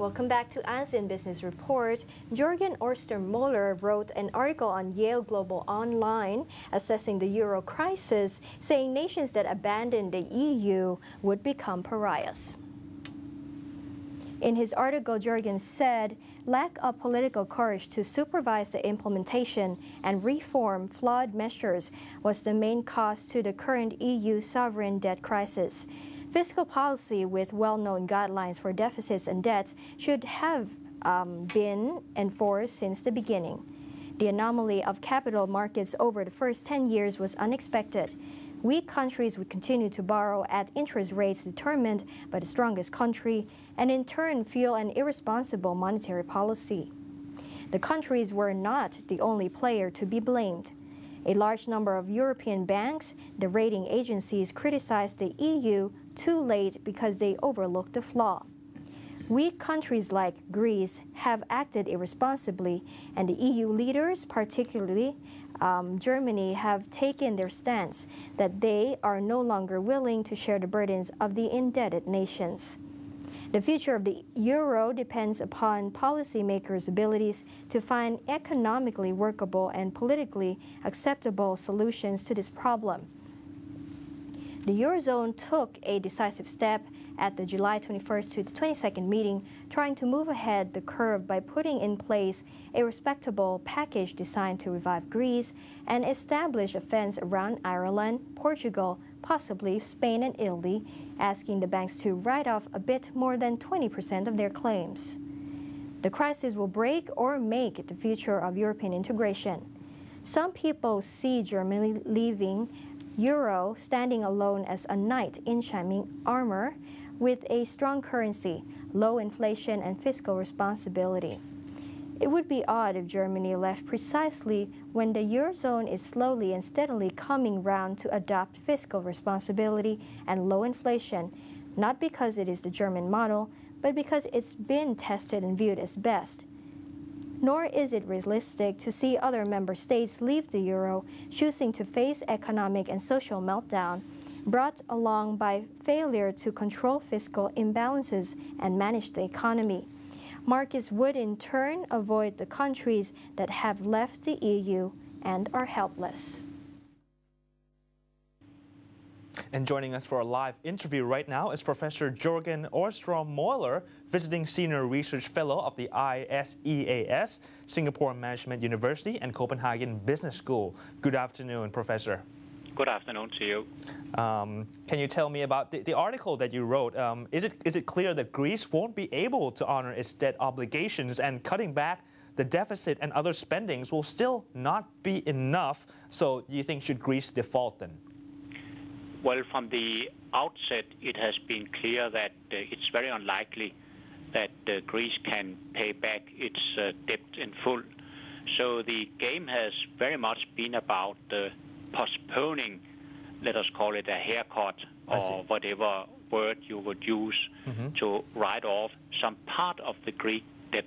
Welcome back to ASEAN Business Report. Jürgen Ostermoeller wrote an article on Yale Global Online assessing the euro crisis, saying nations that abandon the EU would become pariahs. In his article, Jürgen said, lack of political courage to supervise the implementation and reform flawed measures was the main cause to the current EU sovereign debt crisis. Fiscal policy with well-known guidelines for deficits and debts should have been enforced since the beginning. The anomaly of capital markets over the first 10 years was unexpected. Weak countries would continue to borrow at interest rates determined by the strongest country and in turn fuel an irresponsible monetary policy. The countries were not the only player to be blamed. A large number of European banks, the rating agencies, criticized the EU too late because they overlooked the flaw. Weak countries like Greece have acted irresponsibly, and the EU leaders, particularly Germany, have taken their stance that they are no longer willing to share the burdens of the indebted nations. The future of the euro depends upon policymakers' abilities to find economically workable and politically acceptable solutions to this problem. The Eurozone took a decisive step at the July 21st to the 22nd meeting, trying to move ahead the curve by putting in place a respectable package designed to revive Greece and establish a fence around Ireland, Portugal, possibly Spain and Italy, asking the banks to write off a bit more than 20% of their claims. The crisis will break or make the future of European integration. Some people see Germany leaving euro standing alone as a knight in shining armor with a strong currency, low inflation, and fiscal responsibility. It would be odd if Germany left precisely when the Eurozone is slowly and steadily coming round to adopt fiscal responsibility and low inflation, not because it is the German model, but because it's been tested and viewed as best. Nor is it realistic to see other member states leave the euro, choosing to face economic and social meltdown brought along by failure to control fiscal imbalances and manage the economy. Markets would in turn avoid the countries that have left the EU and are helpless. And joining us for a live interview right now is Professor Jürgen Ostermoeller, visiting Senior Research Fellow of the ISEAS, Singapore Management University and Copenhagen Business School. Good afternoon, Professor. Good afternoon to you. Can you tell me about the article that you wrote? Is it clear that Greece won't be able to honor its debt obligations, and cutting back the deficit and other spendings will still not be enough? So you think should Greece default then? Well, from the outset, it has been clear that it's very unlikely that Greece can pay back its debt in full. So the game has very much been about postponing, let us call it a haircut or whatever word you would use to write off some part of the Greek debt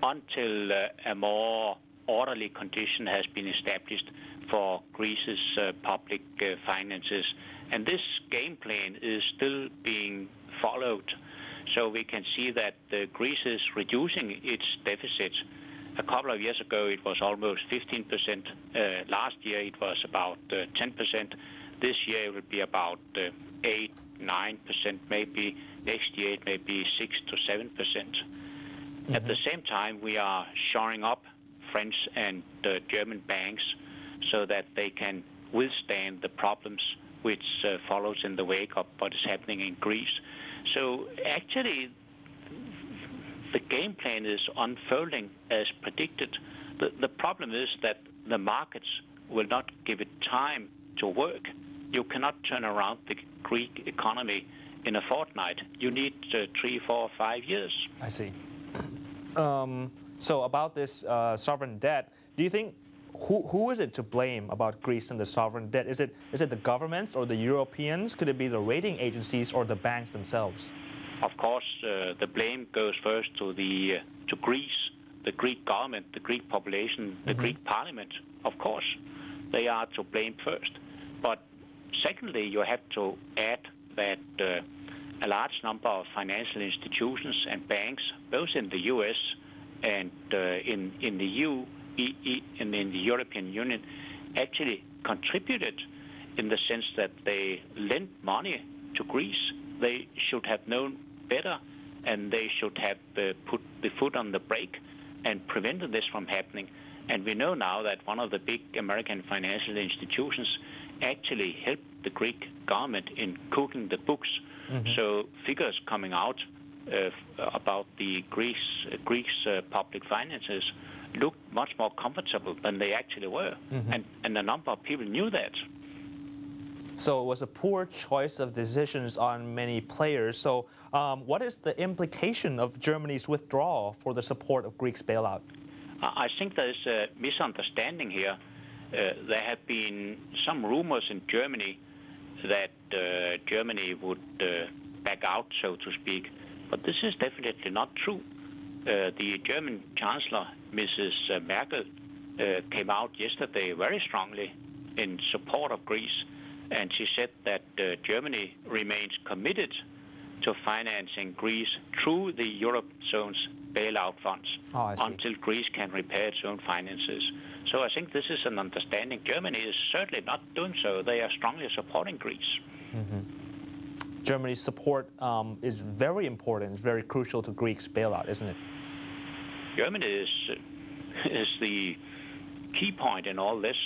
until a more orderly condition has been established for Greece's public finances. And this game plan is still being followed. So we can see that Greece is reducing its deficit. A couple of years ago, it was almost 15%. Last year, it was about 10%. This year, it will be about 8, 9%, maybe. Next year, it may be 6 to 7%. At the same time, we are shoring up French and German banks so that they can withstand the problems which follows in the wake of what is happening in Greece. So actually, the game plan is unfolding as predicted. The problem is that the markets will not give it time to work. You cannot turn around the Greek economy in a fortnight. You need 3, 4, 5 years. I see. So about this sovereign debt, do you think who is it to blame about Greece and the sovereign debt? Is it the governments or the Europeans? Could it be the rating agencies or the banks themselves? Of course, the blame goes first to Greece, the Greek government, the Greek population, the Greek parliament. Of course, they are to blame first. But secondly, you have to add that a large number of financial institutions and banks, both in the U.S. and in the EU and in the European Union, actually contributed in the sense that they lent money to Greece. They should have known better, and they should have put the foot on the brake and prevented this from happening. And we know now that one of the big American financial institutions actually helped the Greek government in cooking the books. So figures coming out about the Greece public finances looked much more comfortable than they actually were. And a number of people knew that. So it was a poor choice of decisions on many players. So what is the implication of Germany's withdrawal for the support of Greece's bailout? I think there's a misunderstanding here. There have been some rumors in Germany that Germany would back out, so to speak. But this is definitely not true. The German Chancellor, Mrs. Merkel, came out yesterday very strongly in support of Greece. And she said that Germany remains committed to financing Greece through the Eurozone's bailout funds until Greece can repair its own finances. So I think this is an understanding. Germany is certainly not doing so. They are strongly supporting Greece. Germany's support is very important, it's very crucial to Greece's bailout, isn't it? Germany is the key point in all this.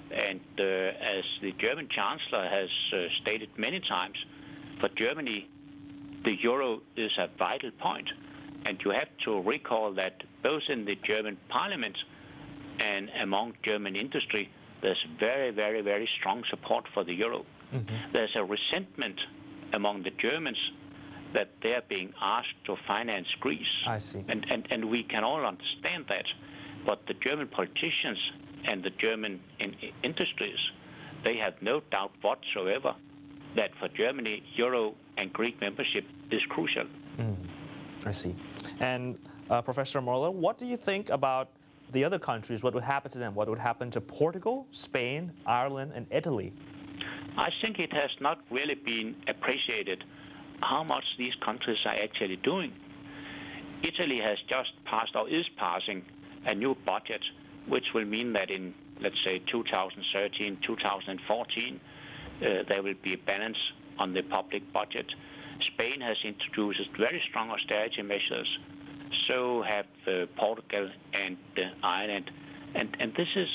And as the German Chancellor has stated many times, for Germany, the euro is a vital point. And you have to recall that both in the German parliament and among German industry, there's very, very, very strong support for the euro. There's a resentment among the Germans that they're being asked to finance Greece. I see. And we can all understand that. But the German politicians and the German industries, they have no doubt whatsoever that for Germany, euro and Greek membership is crucial. I see. And Professor Moller, what do you think about the other countries? What would happen to them? What would happen to Portugal, Spain, Ireland, and Italy? I think it has not really been appreciated how much these countries are actually doing. Italy has just passed or is passing a new budget, which will mean that in, let's say, 2013, 2014, there will be a balance on the public budget. Spain has introduced very strong austerity measures. So have Portugal and Ireland. And this is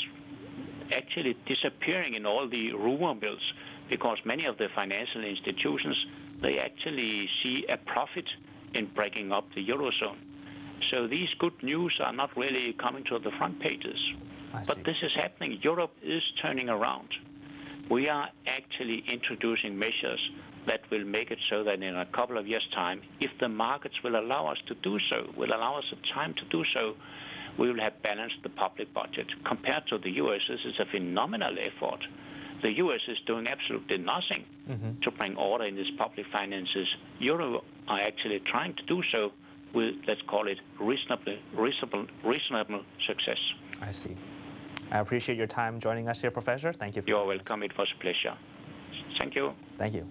actually disappearing in all the rumor mills because many of the financial institutions, they actually see a profit in breaking up the Eurozone. So these good news are not really coming to the front pages. But this is happening. Europe is turning around. We are actually introducing measures that will make it so that in a couple of years' time, if the markets will allow us to do so, will allow us the time to do so, we will have balanced the public budget. Compared to the U.S., this is a phenomenal effort. The U.S. is doing absolutely nothing to bring order in its public finances. Europe are actually trying to do so with, let's call it, reasonable success. I see. I appreciate your time joining us here, Professor. Thank you. You're welcome. It was a pleasure. Thank you. Thank you.